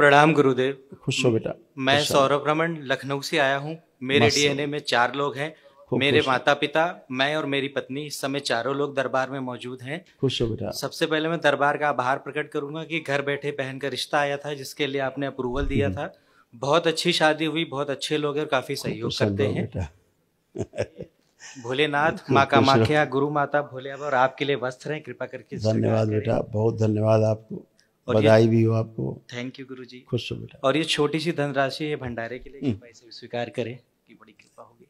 प्रणाम गुरुदेव। खुश हो बेटा। मैं खुश हो। सौरभ रमन लखनऊ से आया हूँ। मेरे मस्त हो। डीएनए में 4 लोग हैं। खूब मेरे खुश हो। माता पिता, मैं और मेरी पत्नी, इस समय चारों लोग दरबार में मौजूद हैं। खुश हो बेटा। सबसे पहले मैं दरबार का आभार प्रकट करूंगा कि घर बैठे बहन का रिश्ता आया था, जिसके लिए आपने अप्रूवल दिया था। बहुत अच्छी शादी हुई, बहुत अच्छे लोग हैं और काफी खूब सहयोग प्रसन्न करते हो हैं। बेटा। भोलेनाथ, खूब माँ खुश रहो। कामाख्या, गुरु माता भोले बाबा और आपके लिए वस्त्र हैं, कृपा करके स्वीकार धन्यवाद करें। बेटा, बहुत धन्यवाद आपको। और ये बधाई भी हो आपको। थैंक यू गुरु जी। खुश हो बेटा। और ये छोटी सी धनराशि है भंडारे के लिए, कृपा इसे स्वीकार करें कि बड़ी कृपा होगी।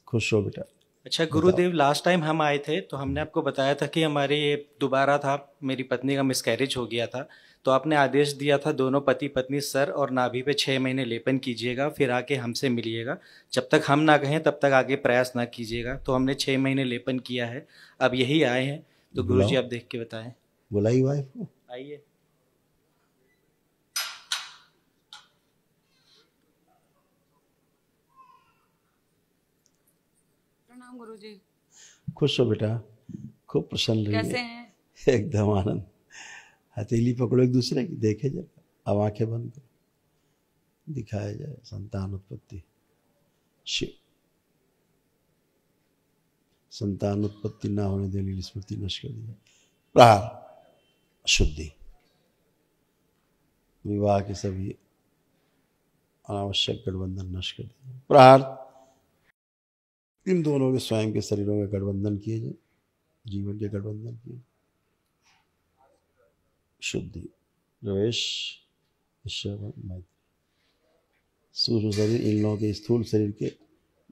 खुश हो बेटा। अच्छा बताओ। गुरुदेव, लास्ट टाइम हम आए थे तो हमने आपको बताया था कि हमारी ये दोबारा था, मेरी पत्नी का मिसकैरेज हो गया था। तो आपने आदेश दिया था दोनों पति पत्नी सर और नाभि पे 6 महीने लेपन कीजिएगा, फिर आके हमसे मिलिएगा। जब तक हम ना कहें तब तक आगे प्रयास ना कीजिएगा। तो हमने 6 महीने लेपन किया है, अब यही आए हैं। तो गुरुजी बुलाओ। आप देख के बताएं। बुलाई वाइफ को। आइए। प्रणाम गुरुजी। खुश हो बेटा, खूब प्रसन्न रहिए। कैसे हैं? एकदम आनंद। हथेली पकड़ो एक दूसरे की, देखे जब। अब आंखें बंद करो, दिखाया जाए संतान उत्पत्ति। शिव। संतान उत्पत्ति ना होने देने स्मृति नष्ट कर दिया। प्रहार शुद्धि। विवाह के सभी अनावश्यक गठबंधन नष्ट कर दिया। प्रहार इन दोनों के स्वयं के शरीरों के गठबंधन किए जाए, जीवन के गठबंधन किए। शुद्धि, प्रवेश, मैत्री। सूक्ष्म शरीर इन लोगों के स्थूल शरीर के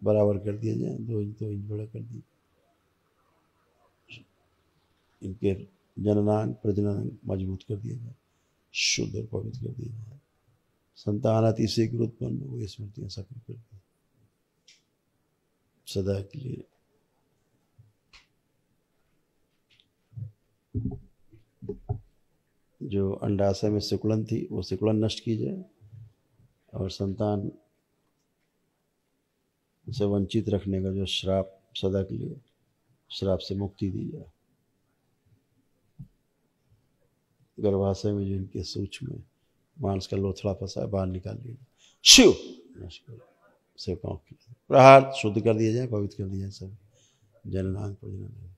बराबर कर दिया जाए, 2 इंच बड़ा कर दिया। इनके जननांग प्रजननांग मजबूत कर दिया जाए, शुद्ध और पवित्र कर दिया जाए। संतान अति शीघ्र उत्पन्न हुई स्मृतियां सक्रिय कर दी सदा के लिए। जो अंडाशय में सिकुड़न थी वो सिकुड़न नष्ट की जाए और संतान से वंचित रखने का जो श्राप सदा के लिए, श्राप से मुक्ति दी जाए। गर्भाशय में जो इनके सूक्ष्म मांस का लोथड़ा फंसा है बाहर निकाल लिया जाए। शिव सेवकाओं की प्रहार शुद्ध कर दिया जाए, पवित्र कर दिया जाए। सब जननांग प्रजनन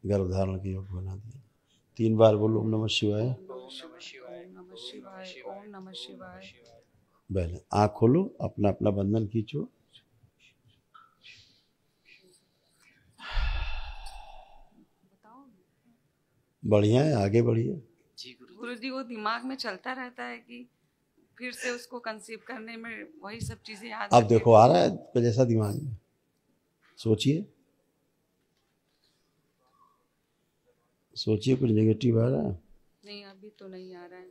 गर्भधारण के योग बना दिया। 3 बार बोलो ओम नमः शिवाय। ओम नमः शिवाय। ओम नमः शिवाय। पहले आँख खोलो, अपना अपना बंधन खींचो। बढ़िया है, आगे बढ़िए। गुरुजी वो दिमाग में चलता रहता है कि फिर से उसको कंसीव करने में वही सब चीजें याद अब देखो आ रहा है जैसा दिमाग में, सोचिए सोचिए कुछ नेगेटिव आ रहा है? नहीं, अभी तो नहीं आ रहा है।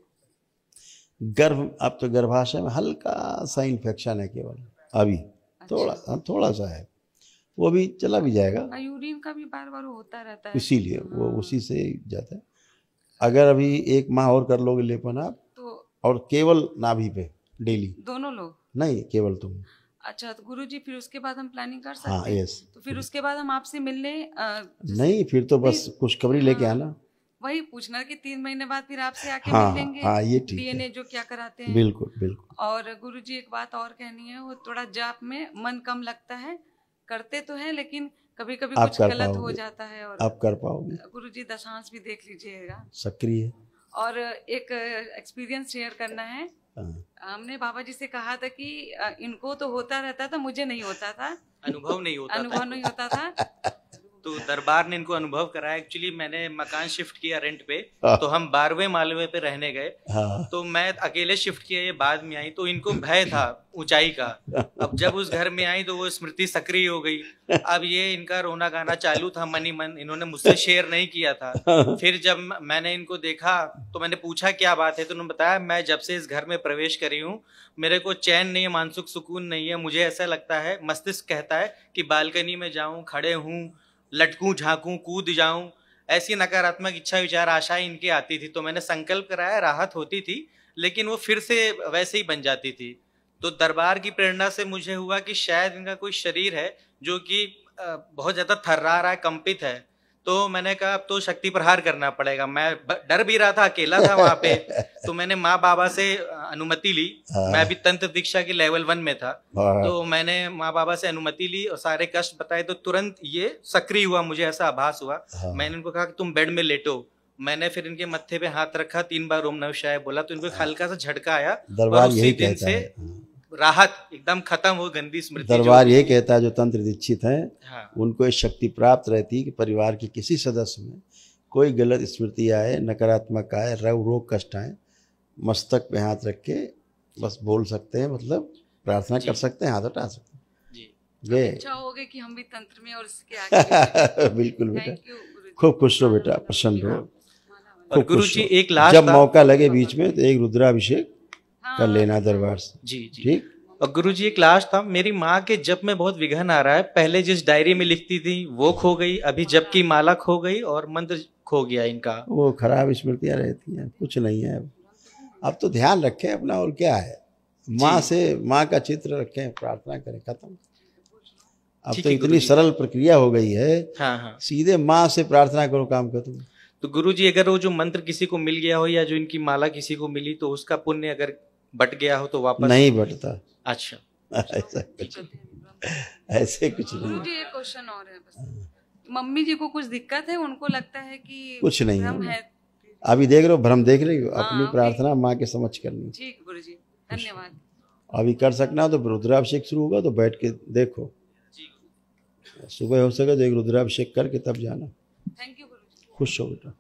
गर्भ, अब तो गर्भाशय में हल्का सा इन्फेक्शन है केवल अभी। अच्छा। थोड़ा सा है, वो भी चला भी जाएगा। यूरिन का भी बार बार होता रहता है, इसीलिए वो उसी से जाता है। अगर अभी 1 माह और कर लोगे लेपन आप तो, और केवल नाभि पे डेली। दोनों लोग? नहीं, केवल तुम। अच्छा, तो गुरुजी फिर उसके बाद हम प्लानिंग कर सकते हाँ, हैं? यस। तो फिर उसके बाद हम आपसे मिलने नहीं, फिर तो बस खुशखबरी लेके आना। वही पूछना कि 3 महीने बाद फिर आपसे आके हाँ, मिल लेंगे। हाँ, ये ठीक है। डीएनए जो क्या कराते हैं। बिल्कुल बिल्कुल। और गुरुजी एक बात और कहनी है, वो थोड़ा जाप में मन कम लगता है, करते तो हैं लेकिन कभी कभी कुछ गलत हो जाता है। और आप कर पाओगे। गुरुजी दशांश भी देख लीजिएगा। सक्रिय। और एक एक्सपीरियंस शेयर करना है। हमने बाबा जी से कहा था कि इनको तो होता रहता था, मुझे नहीं होता था, अनुभव नहीं होता था। तो दरबार ने इनको अनुभव कराया। एक्चुअली मैंने मकान शिफ्ट किया रेंट पे, तो हम 12वें मालवे पे रहने गए। तो मैं अकेले शिफ्ट किया, ये बाद में आई, तो इनको भय था ऊंचाई का। अब जब उस घर में आई तो वो स्मृति सक्रिय हो गई। अब ये इनका रोना गाना चालू था मन ही मन, इन्होंने मुझसे शेयर नहीं किया था। फिर जब मैंने इनको देखा तो मैंने पूछा क्या बात है, तो उन्होंने बताया मैं जब से इस घर में प्रवेश करी हूँ मेरे को चैन नहीं है, मानसिक सुकून नहीं है। मुझे ऐसा लगता है, मस्तिष्क कहता है कि बालकनी में जाऊं, खड़े हूं, लटकूं, झांकूं, कूद जाऊं। ऐसी नकारात्मक इच्छा विचार आशाएं इनकी आती थी। तो मैंने संकल्प कराया, राहत होती थी, लेकिन वो फिर से वैसे ही बन जाती थी। तो दरबार की प्रेरणा से मुझे हुआ कि शायद इनका कोई शरीर है जो कि बहुत ज़्यादा थर्रा रहा है, कंपित है। तो मैंने कहा अब तो शक्ति प्रहार करना पड़ेगा। मैं डर भी रहा था, अकेला था वहां पे। तो मैंने माँ बाबा से अनुमति ली। मैं अभी तंत्र दीक्षा के लेवल 1 में था। तो मैंने माँ बाबा से अनुमति ली और सारे कष्ट बताए, तो तुरंत ये सक्रिय हुआ, मुझे ऐसा आभास हुआ। मैंने उनको कहा कि तुम बेड में लेटो। मैंने फिर इनके मत्थे पे हाथ रखा, 3 बार ओम नमः शिवाय बोला, तो इनको हल्का सा झटका आया। दरबार यही कहता है, राहत एकदम खत्म हो गंदी स्मृति। दरबार ये कहता है जो तंत्र दीक्षित हैं, हाँ। उनको एक शक्ति प्राप्त रहती है कि परिवार के किसी सदस्य में कोई गलत स्मृति आए, नकारात्मक आए, रोग कष्ट आए, मस्तक पे हाथ रख के बस बोल सकते हैं, मतलब प्रार्थना कर सकते हैं, हाथ उठा सकते हैं। ये इच्छा हो गई कि हम भी तंत्र में और इसके आगे बिल्कुल बेटा, खूब खुश रहो बेटा, प्रसन्न रहो। और गुरु जी एक लास्ट जब मौका लगे बीच में तो एक रुद्राभिषेक कर लेना दरबार से। जी जी ठीक। और गुरुजी एक लास्ट था, मेरी माँ के जप में बहुत विघन आ रहा है। पहले जिस डायरी में लिखती थी वो खो गई, अभी जप की माला खो गई और मंत्र खो गया इनका। वो खराब स्मृतियाँ रहती हैं, कुछ नहीं है। अब तो ध्यान रखें अपना, और क्या है, माँ से माँ का चित्र रखें, प्रार्थना करें, खत्म। अब तो इतनी सरल प्रक्रिया हो गई है। हाँ हाँ, सीधे माँ से प्रार्थना करो, काम खत्म। तो गुरुजी अगर वो जो मंत्र किसी को मिल गया हो या जो इनकी माला किसी को मिली, तो उसका पुण्य अगर बट गया हो तो वापस नहीं बटता। अच्छा, ऐसे कुछ नहीं। मुझे एक क्वेश्चन और है बस। मम्मी जी को कुछ दिक्कत है, उनको लगता है कि कुछ नहीं है। है। अभी देख रहे हो, भ्रम देख रही हो, अपनी प्रार्थना माँ के समझ करनी। ठीक गुरुजी, धन्यवाद। अभी कर सकना हो तो रुद्राभिषेक शुरू होगा तो बैठ के देखो, सुबह हो सके तो एक रुद्राभिषेक करके तब जाना। थैंक यू गुरुजी। खुश हो बेटा।